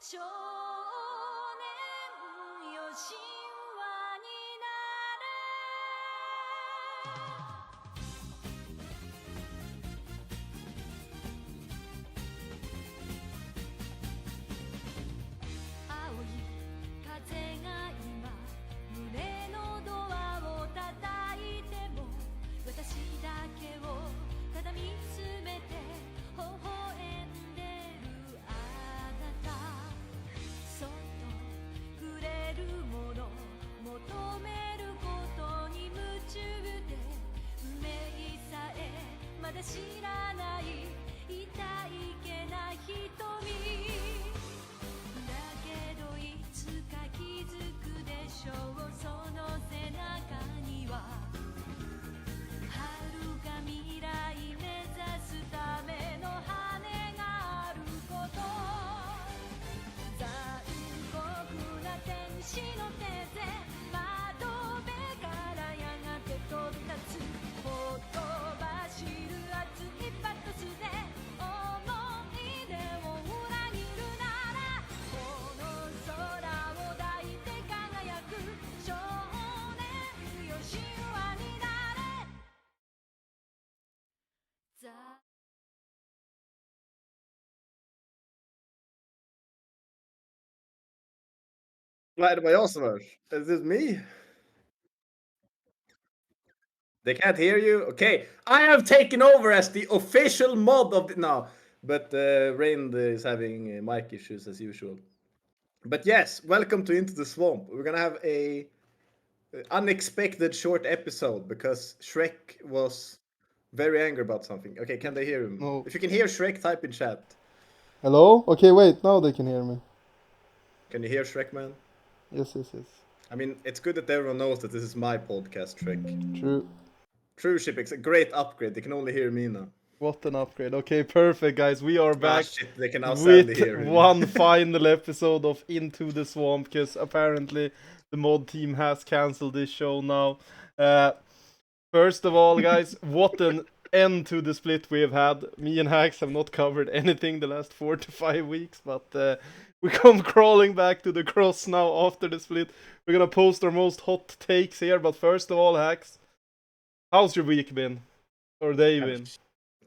少年よ神話になれ青い風が今胸のドアを叩いても私だけをただ見つめて微笑んでるあなたそっと触れるもの求めることに夢中で運命さえまだ知らない痛いけな瞳だけどいつか気づくでしょうその背中には遥か未来目指すための羽があること残酷な天使の手で窓辺からやがて飛び立つほとばしる熱いパトスで思い出を裏切るならこの空を抱いて輝く少年よ神話になれNej, det var jag som hörs. Is this me? They can't hear you? Okay. I have taken over as the official mod of the... No. But Rain is having mic issues as usual. But yes, welcome to Into the Swamp. We're gonna have a unexpected short episode because Shrek was very angry about something. Okay, can they hear him? No. If you can hear Shrek, type in chat. Hello? Okay, wait, now they can hear me. Can you hear Shrek, man? Yes. I mean, it's good that everyone knows that this is my podcast, Shrek. True. True, Shipix, a great upgrade. They can only hear me now. What an upgrade. Okay, perfect, guys. We are back Shit, they can now sadly hear with him. one final episode of Into the Swamp, because apparently the mod team has cancelled this show now. First of all, guys, what an end to the split we have had. Me and Hax have not covered anything the last 4 to 5 weeks, but we come crawling back to the cross now after the split. We're gonna post our most hot takes here, but first of all, Hax, how's your week been? Or day been?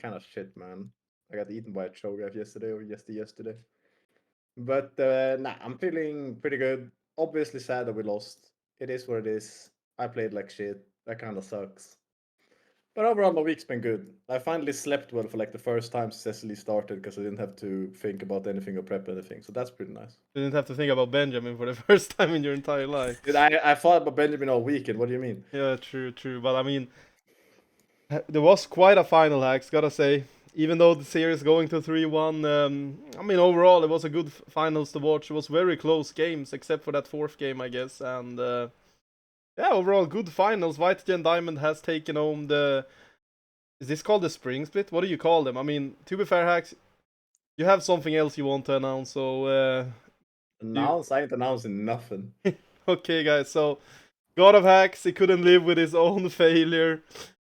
Kind of shit, man. I got eaten by a cho'gath yesterday or yesterday. But nah, I'm feeling pretty good. Obviously sad that we lost. It is what it is. I played like shit. That kind of sucks. But overall, my week's been good. I finally slept well for like the first time since Cecily started because I didn't have to think about anything or prep anything. So that's pretty nice. You didn't have to think about Benjamin for the first time in your entire life. Dude, I thought about Benjamin all weekend. What do you mean? Yeah, true. But I mean, there was quite a final, Hacks, gotta say. Even though the series going to 3-1, I mean, overall, it was a good finals to watch. It was very close games, except for that fourth game, I guess. And yeah, overall, good finals. Vitagen Diamond has taken home the... Is this called the spring split? What do you call them? I mean, to be fair, Hacks, you have something else you want to announce, so... Announce? I ain't announcing nothing. Okay, guys, so... God of Hacks, he couldn't live with his own failure.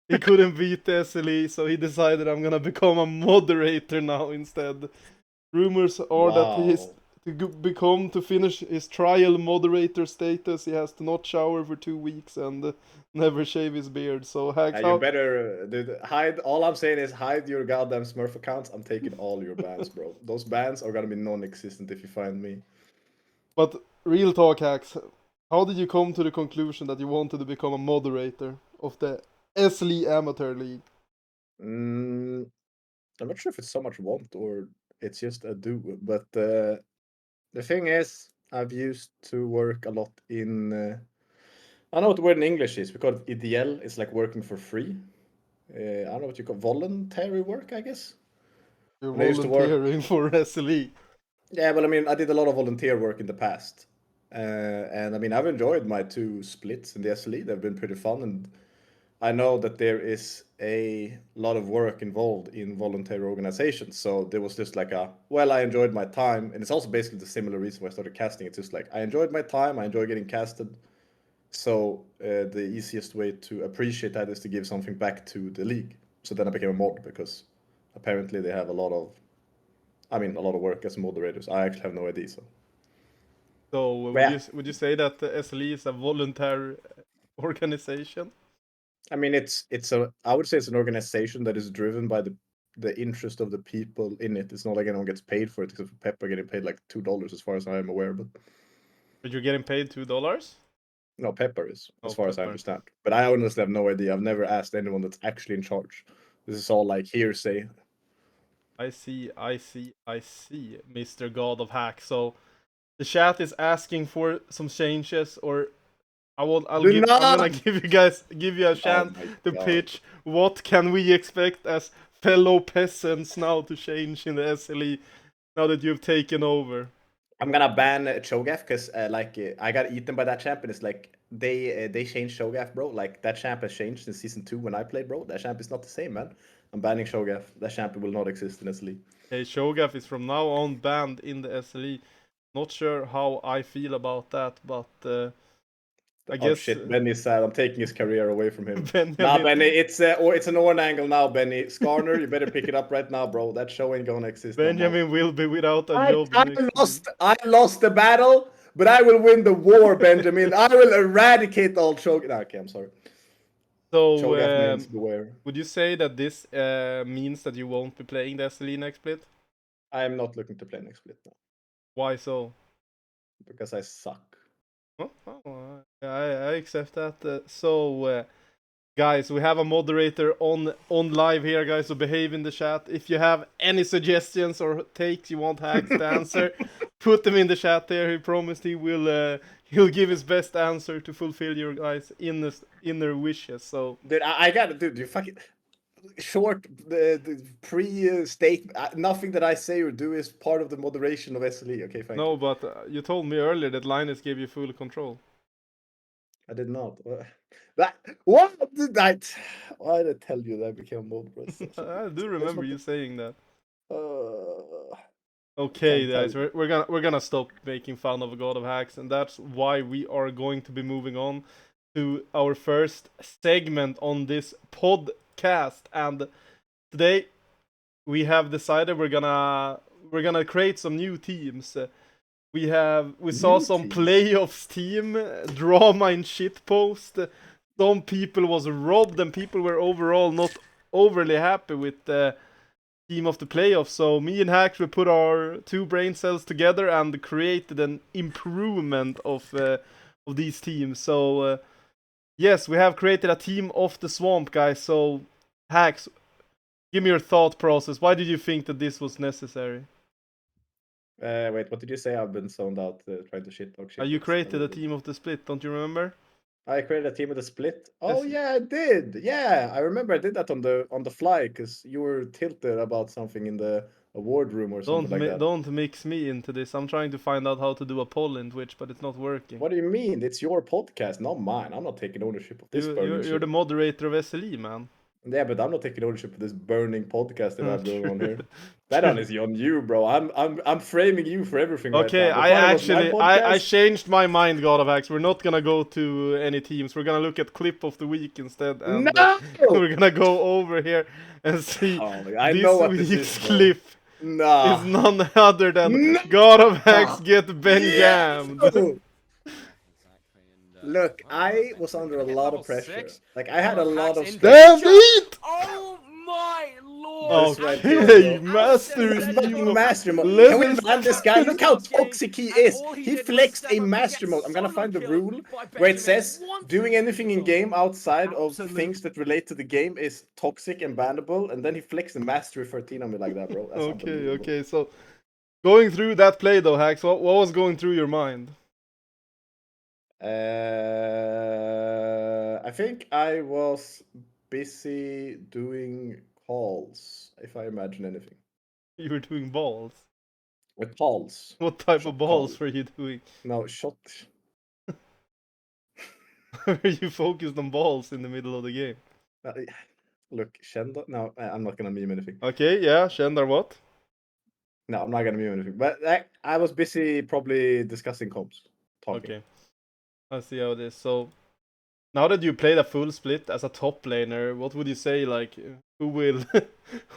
He couldn't beat SLE, so he decided I'm gonna become a moderator now instead. Rumors are that he is to finish his trial moderator status. He has to not shower for 2 weeks and never shave his beard. So Hacks, you better dude, hide. All I'm saying is hide your goddamn Smurf accounts. I'm taking all your bans, bro. Those bans are gonna be non-existent if you find me. But real talk, Hacks, how did you come to the conclusion that you wanted to become a moderator of the SLE Amateur League? I'm not sure if it's so much want or it's just a do, but the thing is, I've used to work a lot in. I don't know what the word in English is. We call it ideal. It's like working for free. I don't know what you call voluntary work, I guess. You're When I used to work- volunteering for SLE. Yeah, well, I mean, I did a lot of volunteer work in the past. And I mean, I've enjoyed my 2 splits in the SLE. They've been pretty fun. And I know that there is a lot of work involved in voluntary organizations. So there was just like I enjoyed my time. And it's also basically the similar reason why I started casting. It's just like, I enjoyed my time. I enjoy getting casted. So the easiest way to appreciate that is to give something back to the league. So then I became a mod because apparently they have a lot of work as moderators. I actually have no idea. So So Yeah. would you say that the SLE is a voluntary organization? I mean, I would say it's an organization that is driven by the interest of the people in it. It's not like anyone gets paid for it, except for Pepper getting paid like $2, as far as I am aware. But But you're getting paid $2? no, Pepper is, as Oh, far as I Pepper. understand. But I honestly have no idea. I've never asked anyone that's actually in charge. This is all like hearsay. I see, Mr. God of Hack. So the chat is asking for some changes, or I'm gonna give you a Oh chance my to god. pitch. What can we expect as fellow peasants now to change in the SLE now that you've taken over? I'm gonna ban Cho'Gath because I got eaten by that champ, and it's like they changed Cho'Gath, bro. Like that champ has changed in season 2 when I played, bro. That champ is not the same, man. I'm banning Cho'Gath. That champ will not exist in SLE. Hey, Shogath is from now on banned in the SLE. Not sure how I feel about that, but I Oh guess shit, Benny's sad. I'm taking his career away from him. Nah, Benjamin Benny, it's an Orn angle now, Benny. Skarner, you better pick it up right now, bro. That show ain't gonna exist no more. Benjamin will be without a I, job I next lost. I lost the battle, but I will win the war, Benjamin. I will eradicate all Cho'Gath. Nah, okay, I'm sorry. So, Cho'Gath means beware. would you say that this means that you won't be playing the SLE next split? I am not looking to play next split now Why so? because I suck. Oh, I accept that. Guys, we have a moderator on live here, guys, so behave in the chat. If you have any suggestions or takes you want Hacks to answer, put them in the chat there. He promised he will he'll give his best answer to fulfill your guys' inner wishes. So Dude, I gotta, dude, you fucking short the pre-state. Nothing that I say or do is part of the moderation of SLE. Okay, thank no, you. but you told me earlier that Linus gave you full control. I did not. What did I? Why did I tell you that I became mod, bro? I do remember you saying that. Uh, Okay, can't tell guys, you. we're gonna stop making fun of God of Hacks, and that's why we are going to be moving on to our first segment on this podcast. And today we have decided we're gonna create some new teams. We saw New some teams? playoffs team drama in shitpost. Some people was robbed, and people were overall not overly happy with the team of the playoffs. So me and Hacks, we put our two brain cells together and created an improvement of these teams. So yes, we have created a team of the swamp, guys. So Hacks, give me your thought process. Why did you think that this was necessary? Wait, what did you say? I've been zoned out trying to shit talk shit. You created a team of the split, don't you remember? I created a team with a split. Oh Yes. yeah, I did. Yeah, I remember I did that on the fly because you were tilted about something in the award room or something like that. Don't mix me into this. I'm trying to find out how to do a poll in Twitch, but it's not working. What do you mean? It's your podcast, not mine. I'm not taking ownership of this burning You're shit. the moderator of SLE, man. Yeah, but I'm not taking ownership of this burning podcast that I have going on True. here. That one is on you, bro. I'm framing you for everything right Okay, now. The part was my I podcast. changed my mind, God of Axe. We're not gonna go to any teams. We're gonna look at clip of the week instead, and No! we're gonna go over here and see Oh, I this know what this week's is, bro. clip Nah. is none other than No! God of Axe get Ben Yeah! Gammed. Look, I was under a lot of pressure. Like, I had a lot of Damn beat! Oh my lord! This right here, Okay, bro. Master He's fucking Emo. master mode. Level Can we ban this guy? Look how toxic he is. He flexed a master mode. I'm gonna find the rule where it says doing anything in game outside of things that relate to the game is toxic and bannable. And then he flexed a mastery 13 on me like that, bro. That's unbelievable. Okay, so going through that play though, Hacks, what was going through your mind? I think I was busy doing calls, if I imagine anything. You were doing balls. With calls. What type Shot of balls call. were you doing? No, shot. Were you focused on balls in the middle of the game? Look, Shenda. No, I'm not gonna meme anything. Okay, yeah, Shendar what? No, I'm not gonna meme anything. But I was busy probably discussing comps. Talking. Okay. I see how it is. So now that you played a full split as a top laner, what would you say, like, who will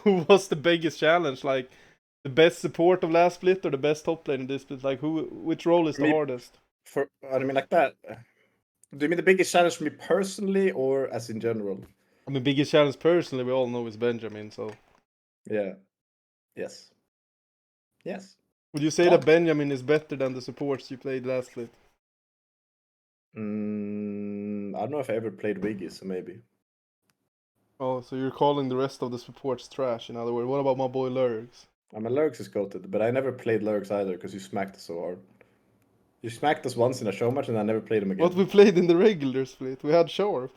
who was the biggest challenge? Like, the best support of last split or the best top lane in this split? Like, which role is the hardest? I mean, like that. Do you mean the biggest challenge for me personally, or as in general? I mean, biggest challenge personally, we all know is Benjamin. So, Yeah. Yes. Yes. would you say that Benjamin is better than the supports you played last split? I don't know if I ever played Wiggy, so maybe. Oh, so you're calling the rest of the supports trash. In other words, what about my boy Lurgs? I mean, Lurks is goated, but I never played Lurks either because you smacked us so hard. You smacked us once in a show match, and I never played him again. What we played in the regular split, we had Sharp.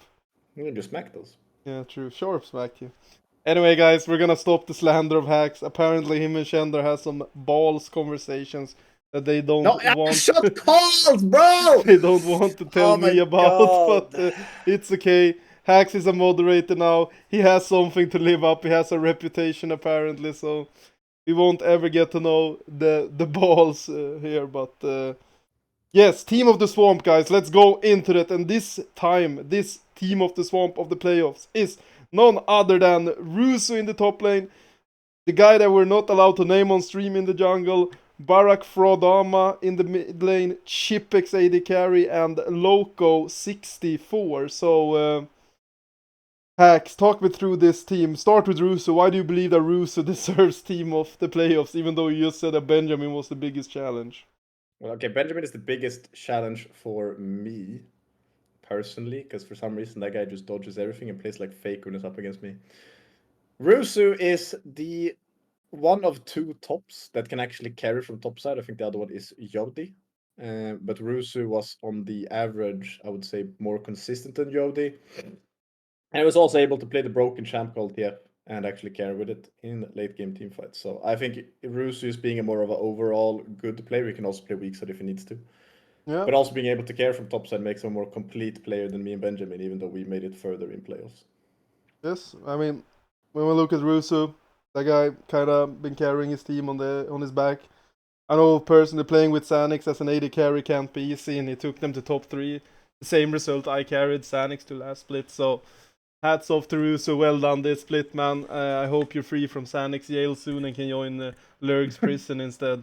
You just smacked us. Yeah, true. Sharp smacked you. Anyway, guys, we're gonna stop the slander of hacks. Apparently, him and Shender has some balls conversations that they don't want. Shut calls, bro. They don't want to tell me about, but it's okay. Hacks is a moderator now. He has something to live up. He has a reputation apparently, so we won't ever get to know the balls here. But yes, Team of the Swamp, guys. Let's go into it. And this time, this Team of the Swamp of the playoffs is none other than Russo in the top lane, the guy that we're not allowed to name on stream in the jungle, Barak Frodama in the mid lane, Chipex AD carry, and Loco 64. So, Hacks, talk me through this team. Start with Russo. Why do you believe that Russo deserves Team of the playoffs, even though you just said that Benjamin was the biggest challenge? Well, okay, Benjamin is the biggest challenge for me, personally, because for some reason that guy just dodges everything and plays like fake when it's up against me. Rusu is the one of two tops that can actually carry from top side. I think the other one is Yodi. But Rusu was on the average, I would say, more consistent than Yodi. And he was also able to play the broken champ called TF and actually carry with it in late game team fights. So I think Rusu is being a more of an overall good player. He can also play weak side if he needs to. Yeah. But also being able to carry from top side makes him a more complete player than me and Benjamin, even though we made it further in playoffs. Yes, I mean, when we look at Russo, that guy kind of been carrying his team on his back. I know personally playing with Sanix as an AD carry can't be easy, and he took them to top 3. The same result I carried Sanix to last split, so hats off to Russo, well done this split, man. I hope you're free from Sanix jail soon and can join Lurg's prison instead.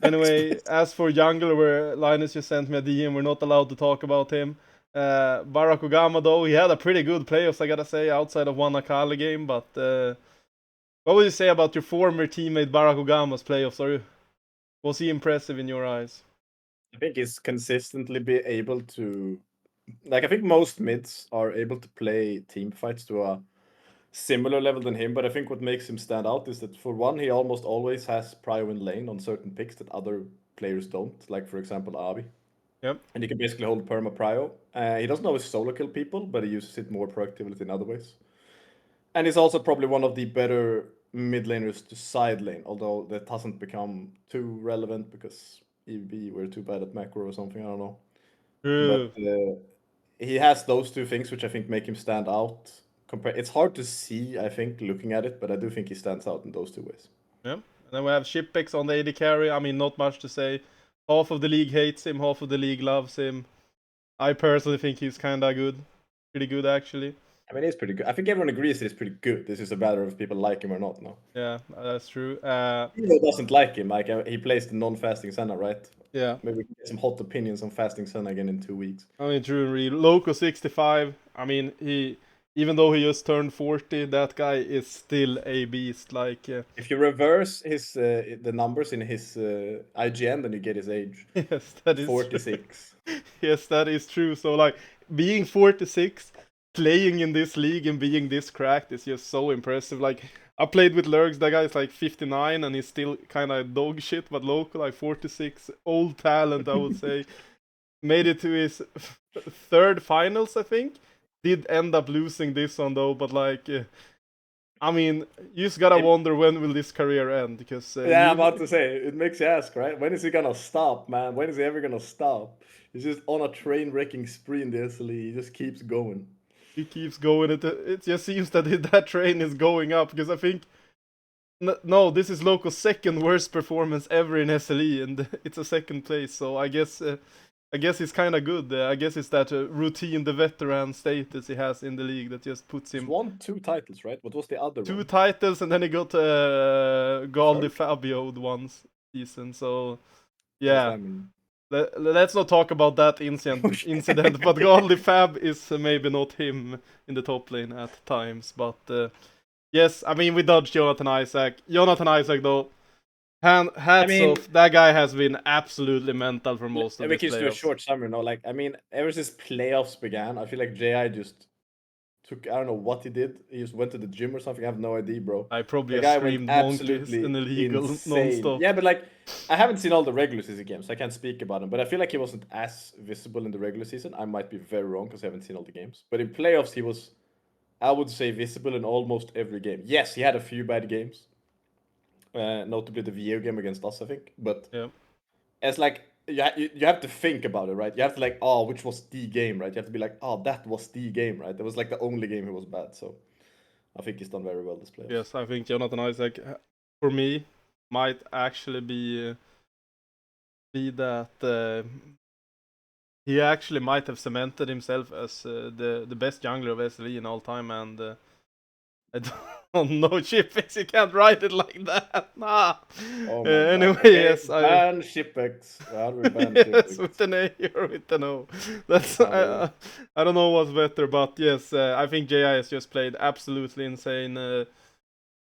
Anyway, as for jungle, where Linus just sent me a DM, we're not allowed to talk about him. Barack Ogama, though, he had a pretty good playoffs, I gotta say, outside of one Akali game. But what would you say about your former teammate Barack Ogama's playoffs? Was he impressive in your eyes? I think he's consistently be able to, like, I think most mids are able to play team fights to a similar level than him, but I think what makes him stand out is that for one, he almost always has prio in lane on certain picks that other players don't, like for example Abi. Yep. And he can basically hold perma prio. He doesn't always solo kill people, but he uses it more proactively in other ways. And he's also probably one of the better mid laners to side lane, although that hasn't become too relevant because EV were too bad at macro or something, I don't know. True. But he has those two things which I think make him stand out. It's hard to see, I think, looking at it, but I do think he stands out in those two ways. Yeah. And then we have Shipex on the AD carry. I mean, not much to say. Half of the league hates him, half of the league loves him. I personally think he's kinda good. Pretty good, actually. I mean, he's pretty good. I think everyone agrees that he's pretty good. This is a matter of if people like him or not, no? Yeah, that's true. Who doesn't like him? Like, he plays the non-fasting Senna, right? Yeah. Maybe we can get some hot opinions on fasting Senna again in 2 weeks. I mean, true and real. Loco 65. I mean, even though he just turned 40, that guy is still a beast. Like, if you reverse his the numbers in his IGN, then you get his age. Yes, that is 46. Yes, that is true. So, like, being 46, playing in this league and being this cracked is just so impressive. Like, I played with Lurgs, that guy's like 59 and he's still kind of dog shit, but Loco, like 46, old talent, I would say. Made it to his third finals, I think. Did end up losing this one though, but like, I mean, you just gotta wonder when will this career end, because yeah, I'm about to say, it makes you ask, right? When is he gonna stop, man? When is he ever gonna stop? He's just on a train-wrecking spree in the SLE. He just keeps going. He keeps going. It just seems that that train is going up, because I think no, this is Loco's second worst performance ever in SLE, and it's a second place. So I guess I guess he's kind of good. I guess it's that routine, the veteran status he has in the league that just puts He's him won 2 titles, right? What was the other 2 one? titles, and then he got Galdi Third? Fabio one season. So What does yeah, that mean? let's not talk about that incident. But Galdi Fab is maybe not him in the top lane at times. But yes, I mean we dodged Jonathan Isaac. Jonathan Isaac though. Hats mean- off, that guy has been absolutely mental for most of We this can do a playoffs. short summary now. Like, I mean, ever since playoffs began, I feel like JI just took, I don't know what he did. He just went to the gym or something. I have no idea, bro. I probably The just guy went screamed monkeys absolutely in illegal insane. non-stop. Yeah, but like, I haven't seen all the regular season games, so I can't speak about him. But I feel like he wasn't as visible in the regular season. I might be very wrong because I haven't seen all the games. But in playoffs, he was, I would say, visible in almost every game. Yes, he had a few bad games, notably the VO game against us, I think. But Yeah. it's like you have to think about it, right? You have to like, oh, which was the game, right? You have to be like, oh, that was the game, right? That was like the only game he was bad. So I think he's done very well this playoffs. Yes, I think Jonathan Isaac, for me, might actually be that he actually might have cemented himself as the best jungler of SLE in all time, and I don't know, Chipix, you can't write it like that. Nah. Oh my God. Anyway, Okay, yes, ban Shipex. How do we ban yes, Shipex? with an A or with an O. That's Oh, I don't know what's better, but yes, I think JI has just played absolutely insane.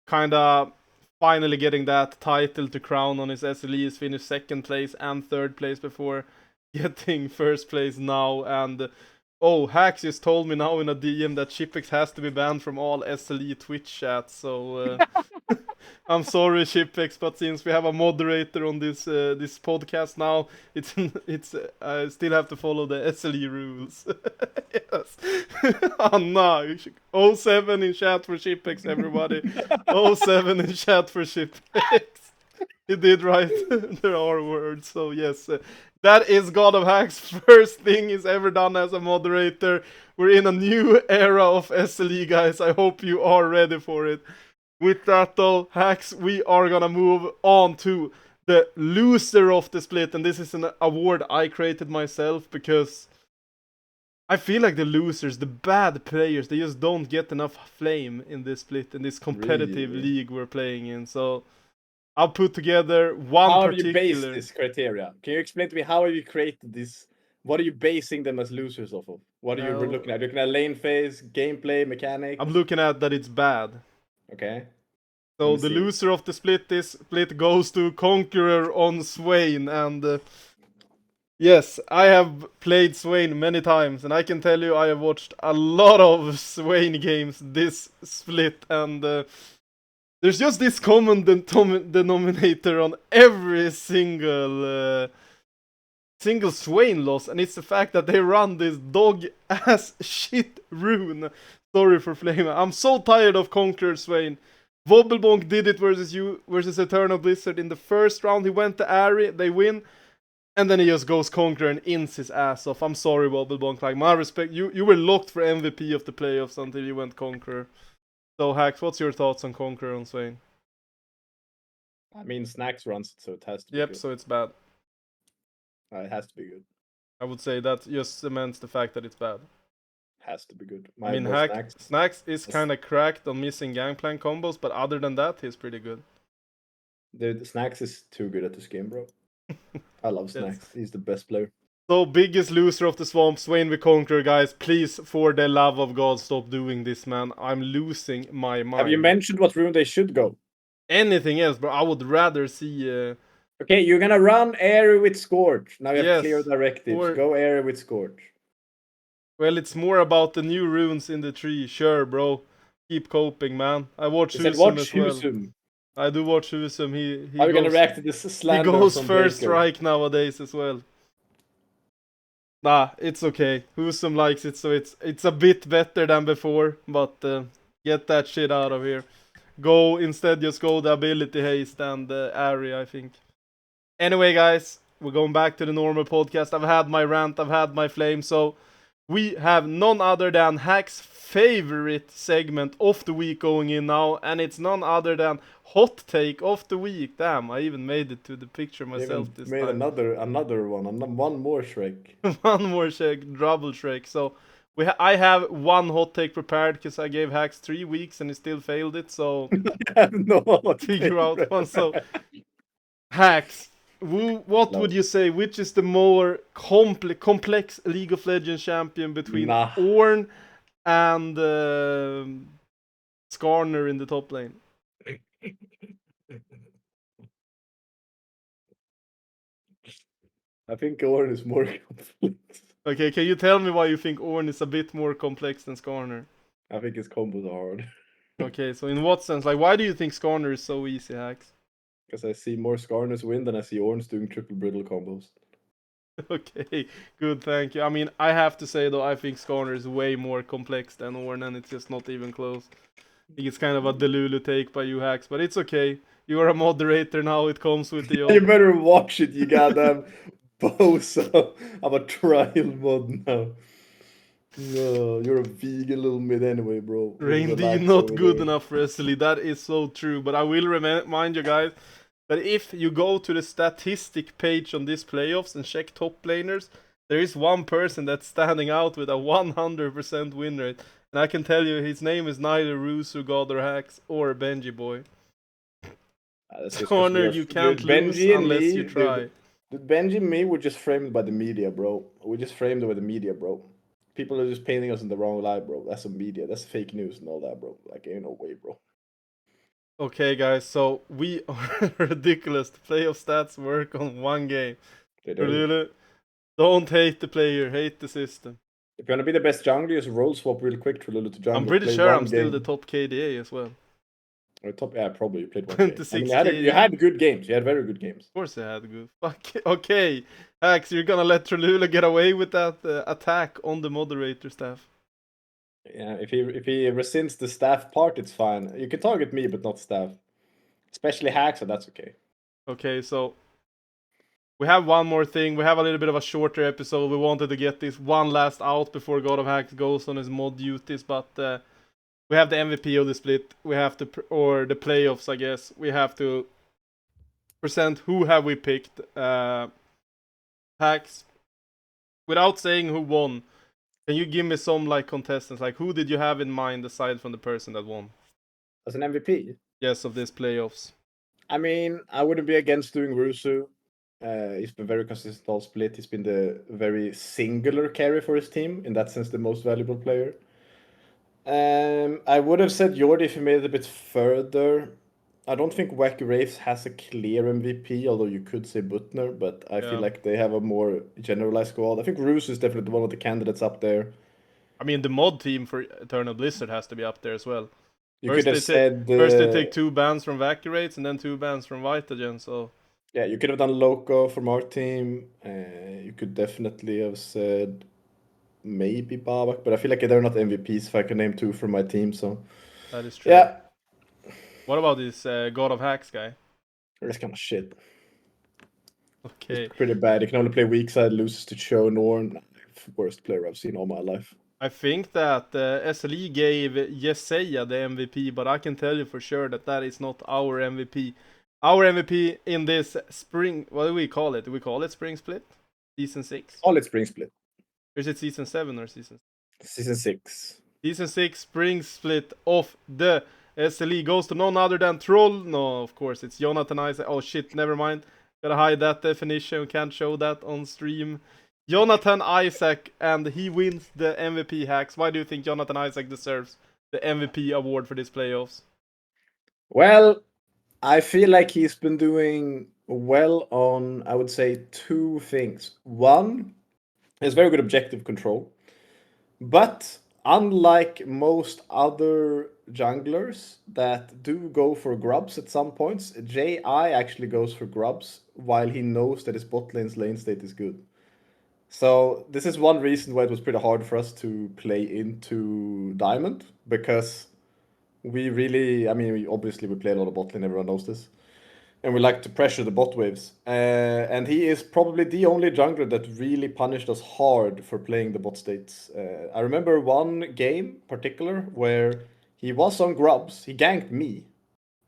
Kinda finally getting that title to crown on his SLE. He's finished second place and third place before getting first place now. And oh, Hacks just told me now in a DM that Chipix has to be banned from all SLE Twitch chats. So I'm sorry, Chipix, but since we have a moderator on this podcast now, it's I still have to follow the SLE rules. Yes. Anna, 07 in chat for Chipix, everybody. 07 in chat for Chipix. He did write there are words, so yes. That is God of Hacks' first thing he's ever done as a moderator. We're in a new era of SLE, guys. I hope you are ready for it. With that though, Hacks, we are gonna move on to the loser of the split. And this is an award I created myself because I feel like the losers, the bad players, they just don't get enough flame in this split, in this competitive Really? league we're playing in. So I'll put together one how particular. have you based this criteria? Can you explain to me how have you created this? What are you basing them as losers off of? What are you Well, looking at? Looking at lane phase, gameplay, mechanics? I'm looking at that it's bad. Okay. So Let me the see. loser of the split, this split goes to Conqueror on Swain, and yes, I have played Swain many times, and I can tell you I have watched a lot of Swain games this split, and there's just this common denominator on every single Swain loss, and it's the fact that they run this dog ass shit rune. Sorry for flaming. I'm so tired of Conqueror Swain. Wobblebonk did it versus Eternal Blizzard in the first round. He went to Ari, they win, and then he just goes Conqueror and ins his ass off. I'm sorry, Wobblebonk. Like, my respect, you were locked for MVP of the playoffs until you went Conqueror. So, Hacks, what's your thoughts on Conqueror on Swain? I mean, Snacks runs it, so it has to be Yep, good. so it's bad. It has to be good. I would say that just cements the fact that it's bad. Has to be good. I mean, boy Snacks is kind of cracked on missing gangplank combos, but other than that, he's pretty good. Dude, Snacks is too good at this game, bro. I love Yes. Snacks. He's the best player. So, biggest loser of the swamp, Swain with Conqueror, guys. Please, for the love of God, stop doing this, man. I'm losing my mind. Have you mentioned what rune they should go? Anything else, bro? I would rather see. Okay, you're gonna run Airy with Scorch. Now you have Yes, clear directives. or- Go Airy with Scorch. Well, it's more about the new runes in the tree. Sure, bro. Keep coping, man. I watch You said Husum watch as well. Husum. I do watch Husum. He How are you gonna goes, react to this he slander goes from first Baker? strike nowadays as well. Nah, it's okay. Husum likes it, so it's a bit better than before. But get that shit out of here. Go instead, just go the ability haste and the area, I think. Anyway, guys, we're going back to the normal podcast. I've had my rant, I've had my flame, so we have none other than Hack's favorite segment of the week going in now, and it's none other than hot take of the week. Damn, I even made it to the picture myself Even this made time. another one more Shrek. One more Shrek, double Shrek. So I have one hot take prepared because I gave Hacks 3 weeks and he still failed it. So I have no hot figure take, out bro. one. So Hacks, what would you say? Which is the more complex League of Legends champion between Nah. Ornn and Skarner in the top lane? I think Ornn is more complex. Okay, can you tell me why you think Ornn is a bit more complex than Skarner? I think his combos are hard. Okay, so in what sense? Like, why do you think Skarner is so easy, Hacks? Because I see more Skarners win than I see Ornns doing triple brittle combos. Okay, good, thank you. I mean, I have to say though, I think Skarner is way more complex than Ornn, and it's just not even close. I think it's kind of a Delulu take by you, Hacks, but it's okay. You are a moderator now, it comes with the You job. better watch it, you goddamn bozo. I'm a trial mod now. No, you're a vegan little mid anyway, bro. With Rain relax not over good there. enough for SLE, that is so true, but I will remind you guys that if you go to the statistic page on this playoffs and check top laners, there is one person that's standing out with a 100% win rate. And I can tell you his name is neither Rusu, God or Hacks or Benji Boy. That's just because Corner you can't dude, lose Benji and unless you me, try. dude, Benji and me were just framed by the media, bro. We just framed by the media, bro. People are just painting us in the wrong light, bro. That's some media. That's fake news and all that, bro. Like, ain't no way, bro. Okay guys, so we are ridiculous. The playoff stats work on one game. They do. Don't hate the player, hate the system. If you want to be the best jungler, just roll swap real quick to Lulu to I'm jungle. pretty Play sure one I'm still the game. top KDA as well. Or top, yeah, probably you played one game. I mean, 26 you KD. had good games. You had very good games. Of course I had good. Fuck. Okay, Axe, you're gonna let Trulula get away with that attack on the moderator staff. Yeah, if he rescinds the staff part, it's fine. You can target me, but not staff. Especially hacks, so that's okay. Okay, so we have one more thing. We have a little bit of a shorter episode. We wanted to get this one last out before God of Hacks goes on his mod duties, but we have the MVP of the split. We have to, or the playoffs, I guess. We have to present who have we picked. Hacks, without saying who won, can you give me some like contestants? Like who did you have in mind aside from the person that won? As an MVP, Yes, of this playoffs. I mean, I wouldn't be against doing Rusu. He's been very consistent all split. He's been the very singular carry for his team. In that sense, the most valuable player. I would have said Jordi if he made it a bit further. I don't think Wacky Wraiths has a clear MVP, although you could say Butner, but I feel Yeah. like they have a more generalized squad. I think Rusu is definitely one of the candidates up there. I mean, the mod team for Eternal Blizzard has to be up there as well. You could have said First they take 2 bans from Vacuurates and then 2 bans from Vitagen. So yeah, you could have done Loco from our team. You could definitely have said maybe Babak, but I feel like they're not MVPs if I can name 2 from my team. So that is true. yeah, What about this God of Hacks guy? that's kind of shit. Okay. It's pretty bad. He can only play weak side, loses to Cho Norn. Worst player I've seen all my life. I think that SLE gave Yesaya the MVP, but I can tell you for sure that that is not our MVP. Our MVP in this spring, what do we call it? Do we call it spring split? Season 6? All it spring split. Or is it season 7 or season? Season 6. Season 6 spring split of the SLE goes to none other than Troll. No, of course, it's Jonathan Isaac. Oh shit, never mind. Gotta hide that definition. Can't show that on stream. Jonathan Isaac, and he wins the MVP. Hacks. Why do you think Jonathan Isaac deserves the MVP award for this playoffs? Well, I feel like he's been doing well on, I would say, 2 things. One, is very good objective control. But unlike most other junglers that do go for grubs at some points, JI actually goes for grubs while he knows that his bot lane's lane state is good. So this is one reason why it was pretty hard for us to play into Diamond, because we really, I mean, we obviously we play a lot of bot lane, everyone knows this. and we like to pressure the bot waves. And he is probably the only jungler that really punished us hard for playing the bot states. I remember one game particular where he was on grubs. He ganked me.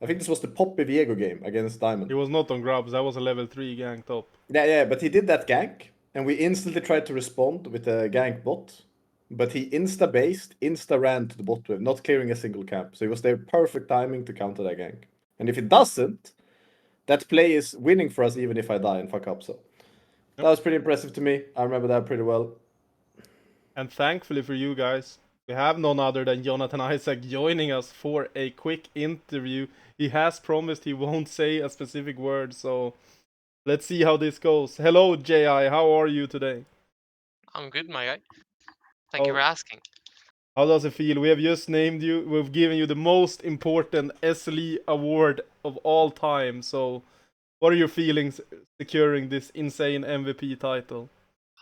I think this was the Poppy Viego game against He Diamond. was not on grubs. That was a level 3 gank top. Yeah, but he did that gank, and we instantly tried to respond with a gank bot. But he insta-based, insta-ran to the bot wave, not clearing a single camp. So it was their perfect timing to counter that gank. And if it doesn't, that play is winning for us even if I die and fuck up. So that was pretty impressive to me. I remember that pretty well. And thankfully for you guys, we have none other than Jonathan Isaac joining us for a quick interview. He has promised he won't say a specific word, so let's see how this goes. Hello, JI. How are you today? I'm good, my guy. Thank you for asking. How does it feel? We have just named you. We've given you the most important SLE award of all time. So, what are your feelings securing this insane MVP title?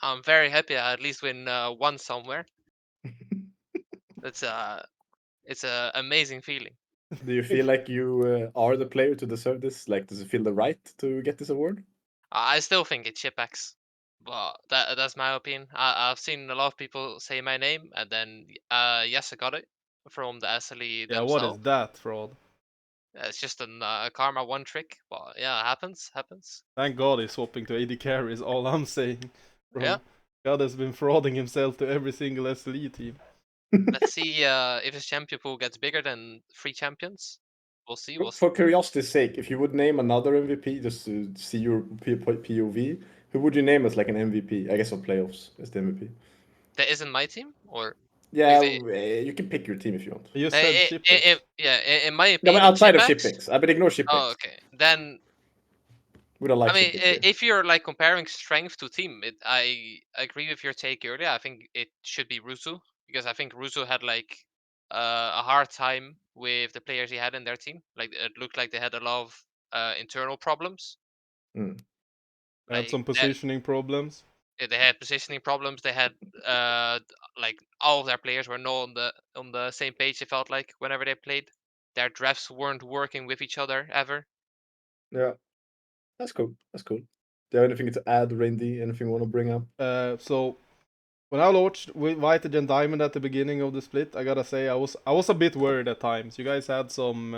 I'm very happy I at least win one somewhere. It's a amazing feeling. Do you feel like you are the player to deserve this? Like, does it feel the right to get this award? I still think it's Chipex, but that's my opinion. I've seen a lot of people say my name, and then yes, I got it from the SLE Yeah, what is themselves. that, fraud? It's just a Karma 1 trick, but yeah, happens. Thank God he's swapping to AD carry is all I'm saying. Bro, Yeah. God has been frauding himself to every single SLE team. Let's see if his champion pool gets bigger than 3 champions. We'll see. For curiosity's sake, if you would name another MVP just to see your POV, who would you name as like an MVP? I guess of playoffs as the MVP. That isn't my team, or Yeah, because you can pick your team if you want. You said Shipex. in my No, but opinion, outside of Chipex. Shipex. I but ignore Shipex. Oh, okay. Then We don't like I mean, Shipex here. if you're like comparing strength to team, I agree with your take earlier. I think it should be Rusu because I think Rusu had like a hard time with the players he had in their team. Like it looked like they had a lot of internal problems. Mm. I had Like some positioning problems. they had positioning problems. They had like all of their players were not on the same page. It felt like whenever they played, their drafts weren't working with each other ever. Yeah, that's cool. That's cool. Do you have anything to add, Randy? Anything you want to bring up? So when I launched with Vitagen Diamond at the beginning of the split, I gotta say I was a bit worried at times. You guys had some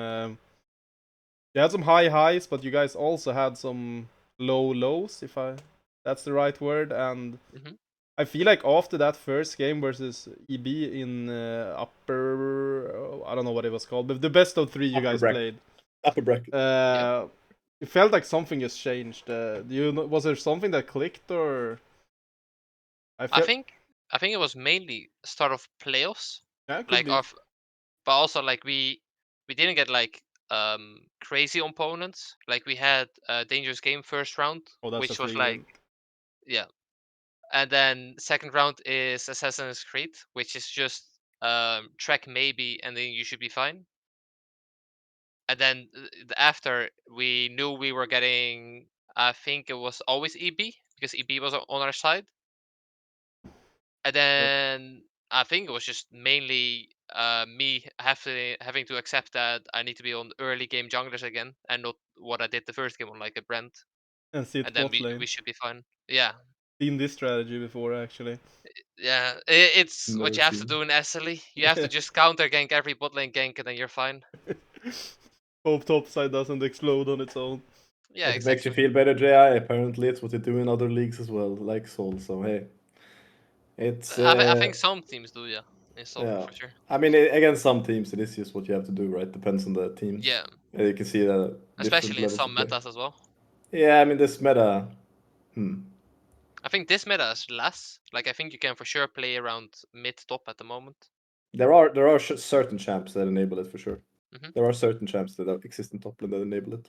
you had some high highs, but you guys also had some low lows, if that's the right word. And Mhm. I feel like after that first game versus EB in upper, I don't know what it was called, but the best of 3 you Upper guys bracket. played. Upper bracket. It felt like something has changed. Was there something that clicked, or I think it was mainly start of playoffs, yeah, it could like be. but also like we didn't get like crazy opponents. Like we had a dangerous game first round, Oh, that's a which was free like win. yeah, and then second round is Assassin's Creed, which is just track maybe, and then you should be fine. And then after we knew we were getting, I think it was always EB because EB was on our side. And then I think it was just mainly me having to accept that I need to be on early game junglers again and not what I did the first game on like a Brent. And sit And then bot lane. we should be fine. Yeah. Seen this strategy before, actually. Yeah. It's what Never you have to seen. do in SLE. You have to just counter gank every bot lane gank and then you're fine. Hope topside doesn't explode on its own. Yeah, If it makes you exactly. feel better, JI, apparently it's what they do in other leagues as well, like Soul. So hey, it's I think some teams do, yeah. In Soul, yeah. for sure. I mean, against some teams, it is just what you have to do, right? Depends on the teams. Yeah. You can see the different Especially in levels some of play. metas as well. Yeah, I mean this meta. I think this meta is less. Like I think you can for sure play around mid top at the moment. There are certain champs that enable it for sure. Hmm. There are certain champs that exist in top lane that enable it.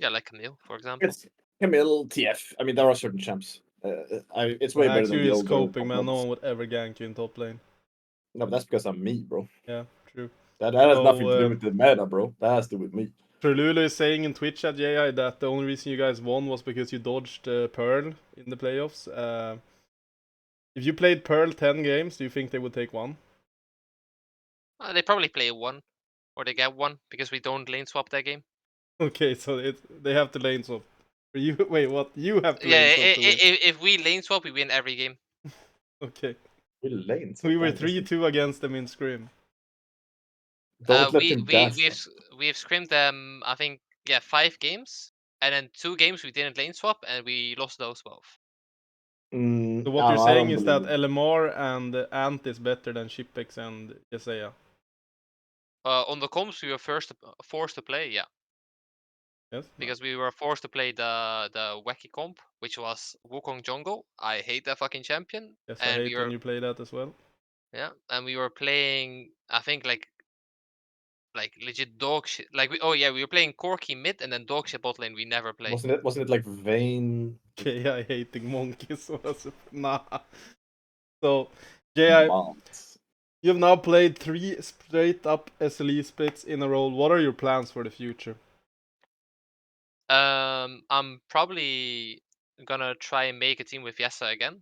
Yeah, like Camille, for example. It's Camille, TF. I mean, there are certain champs. It's way better than Axio the is older coping, top man. No mods. one would ever gank you in top lane. No, but that's because I'm me, bro. Yeah, true. That has nothing to do So, with the meta, bro. That has to do with me. Trelulu is saying in Twitch at JI that the only reason you guys won was because you dodged Pearl in the playoffs. If you played Pearl 10 games, do you think they would take one? They probably play one, or they get one because we don't lane swap that game. Okay, so they have to lane swap. You wait, what? You have to Yeah, lane swap to win. if we lane swap, we win every game. Okay. We lanes. We were Damn, that's 3-2 against them in scrim. Don't let him gas. We've scrimmed them. I think 5 games, and then 2 games we didn't lane swap, and we lost those both. So what you're I saying don't is that believe it. LMR and Ant is better than Shipex and Yesaya. On the comps, we were forced to play, Yes? because we were forced to play the wacky comp, which was Wukong Jungle. I hate that fucking champion. Yes, I And hate when you play that as well. and we were playing, I think, like legit dog shit. Like we were playing Corki mid and then dog shit bot lane. We never play. Wasn't it like Vayne? JI hating monkeys was nah. So JI, Mont? you've now played 3 straight up SLE splits in a row. What are your plans for the future? I'm probably gonna try and make a team with Yessa again.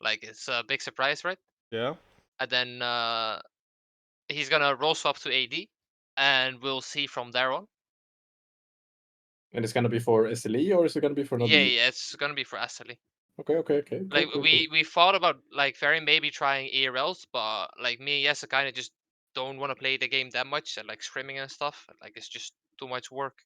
Like, it's a big surprise, right? Yeah? And then he's gonna roll swap to AD, and we'll see from there on. And it's gonna be for SLE or is it gonna be for another league? Yeah, it's gonna be for Asali. Okay. Like, Cool. we thought about like very maybe trying ERLs, but like me and Yessa kind of just don't want to play the game that much, and like scrimming and stuff. Like, it's just too much work.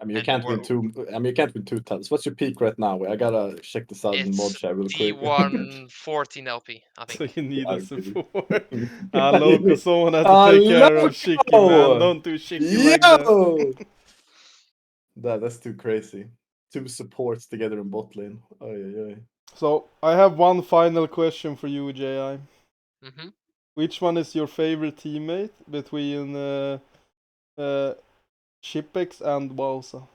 I mean, you And can't win two. I mean, you can't win 2 times. What's your peak right now? I gotta check this out in mod it's chat real quick. D1 14 LP, I So think. you need a I'm kidding. support. Loco, someone has to take care of Shiki, man. Don't do Shiki like that. Yo! That's too crazy. 2 supports together in bot lane. Oy. So I have one final question for you, JI. Mm-hmm. Which one is your favorite teammate between uh, Shipex and Wowza?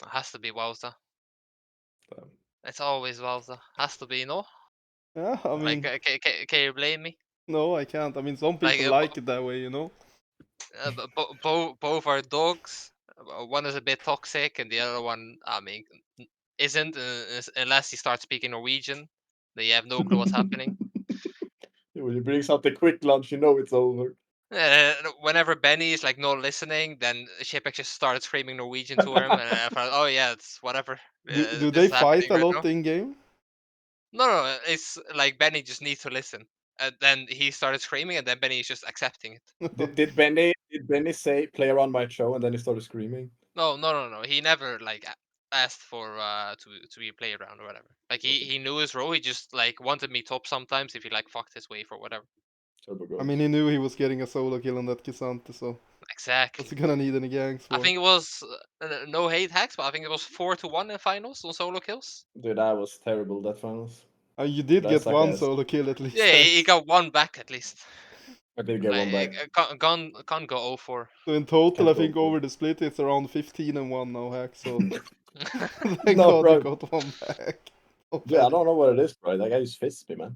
It has to be Wowza. Damn. It's always Wowza. Has to be, no? Yeah, I Like, mean, can you blame me? no, I can't. I mean, some Like, people like it that way, you know? both are dogs. One is a bit toxic, and the other one, I mean, isn't, unless he starts speaking Norwegian. Then you have no clue what's happening. When he brings out the quick lunch, you know it's over. Whenever Benny is like not listening, then Shipek just started screaming Norwegian to him, and I thought, oh yeah, it's whatever. Do This they is happening fight a right lot now. in game? No, it's like Benny just needs to listen. And then he started screaming, and then Benny is just accepting it. Did Benny say play around my show and then he started screaming? No. He never like asked for to be play around or whatever. Like, he knew his role. He just like wanted me top sometimes if he like fucked his wave or whatever. Turbo I Goat. mean, he knew he was getting a solo kill on that Kisante, so what's he Exactly. gonna need any gangs I for? think it was no hate hacks, but I think it was 4-1 in finals on solo kills. Dude, that was terrible, that finals. You did That's get like one ass. solo kill at Yeah, least, he Hex. got one back at least. I did get one back. Like, can't go 0-4. So in total, Can't I go think for over the split, it's around 15-1 now, Hex. So thank No, God you bro. got one back. So Dude, I bad. don't know what it is, bro. That guy just fists me, man.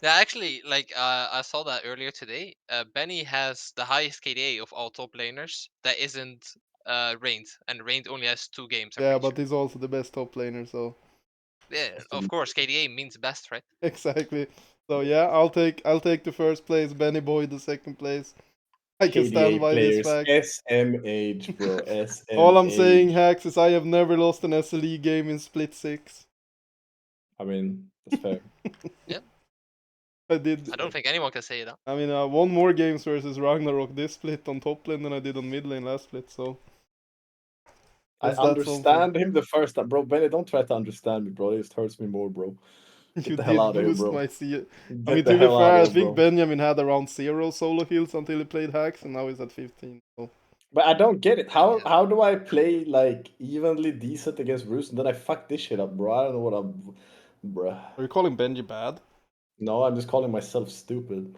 Yeah, actually, like, I saw that earlier today. Benny has the highest KDA of all top laners that isn't Reigned, and Reigned only has 2 games, I'm Yeah, pretty but sure. he's also the best top laner, so Yeah, of course, KDA means best, right? exactly. So yeah, I'll take the first place, Benny Boy the second place. I can stand KDA by this players. fact. SMH, bro. All I'm saying, SMH. Hacks, is I have never lost an SLE game in Split 6. I mean, that's fair. Yeah, I did. I don't think anyone can say that. I mean, I won more games versus Ragnarok this split on top lane than I did on mid lane last split, so I is that something? understand him the first time. Bro, Benny, don't try to understand me, bro. It just hurts me more, bro. You Get the hell did out of here, boost bro. my C. I Get mean, the to be hell out fair, of I here, think bro. Benjamin had around 0 solo kills until he played Hacks, and now he's at 15. So But I don't get it. How Yeah. how do I play like evenly decent against Bruce and then I fuck this shit up, bro? I don't know what I'm, bruh. are you calling Benji bad? No, I'm just calling myself stupid.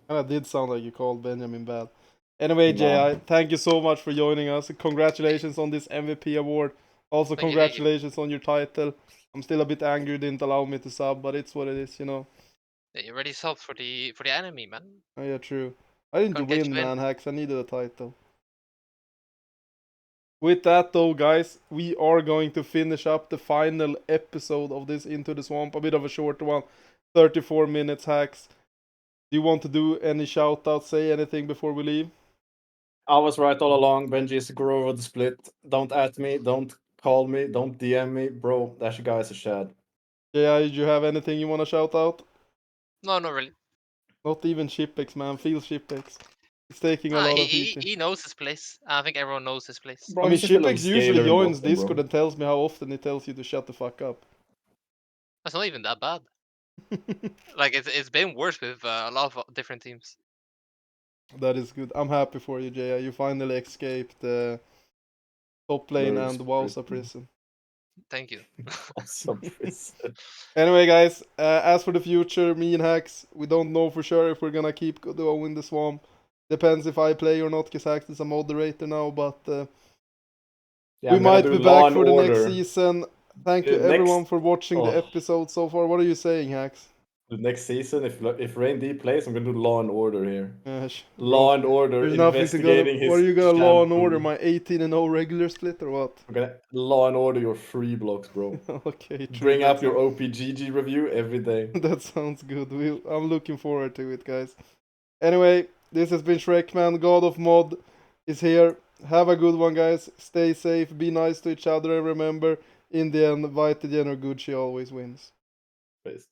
And I did sound like you called Benjamin bad. Anyway, Nah. JI, thank you so much for joining us. Congratulations on this MVP award. Also, Thank you. congratulations on your title. I'm still a bit angry you didn't allow me to sub, but it's what it is, you know. Yeah, you already subbed for the enemy, man. Oh, yeah, true. I didn't Can't get win, you in. man, Hacks. I needed a title. With that, though, guys, we are going to finish up the final episode of this Into the Swamp. A bit of a shorter one, 34 minutes, Hacks. Do you want to do any shout outs, say anything before we leave? I was right all along. Benji is a grower of the split. Don't at me. Don't call me. Don't DM me, bro. That guy is a shad. Yeah, did you have anything you want to shout out? No, not really. Not even Shipex, man. Feel Shipex. It's taking a lot of He heat. he knows his place. I think everyone knows his place. Bro, I mean, he's just a little Shipex usually scaler in joins bottom, Discord bro. and tells me how often he tells you to shut the fuck up. That's not even that bad. Like it's been worse with a lot of different teams. That is good. I'm happy for you, Jaya. You finally escaped the top lane Lurks and Wowza prison. Thank you. Awesome prison. Anyway, guys, as for the future, me and Hax, we don't know for sure if we're gonna keep going the swamp. Depends if I play or not, because Hax is a moderator now, but Yeah, we I'm gonna might do be Law back and for the next Order. season. Thank you Dude, everyone next- for watching the Oh. episode so far. What are you saying, Hax? The next season, if Rain D plays, I'm gonna do Law and Order here. Bro, Law and Order there's nothing to go. investigating his What are you gonna Law and shampoo. Order? My 18-0 regular split or what? I'm gonna Law and Order your free blocks, bro. Okay, true. Bring that up your sounds- OPGG review every day. That sounds good. I'm looking forward to it, guys. Anyway, this has been Shrekman, God of Mod is here. Have a good one, guys. Stay safe, be nice to each other, and remember, in the end, Vitagen or Gucci always wins. Based.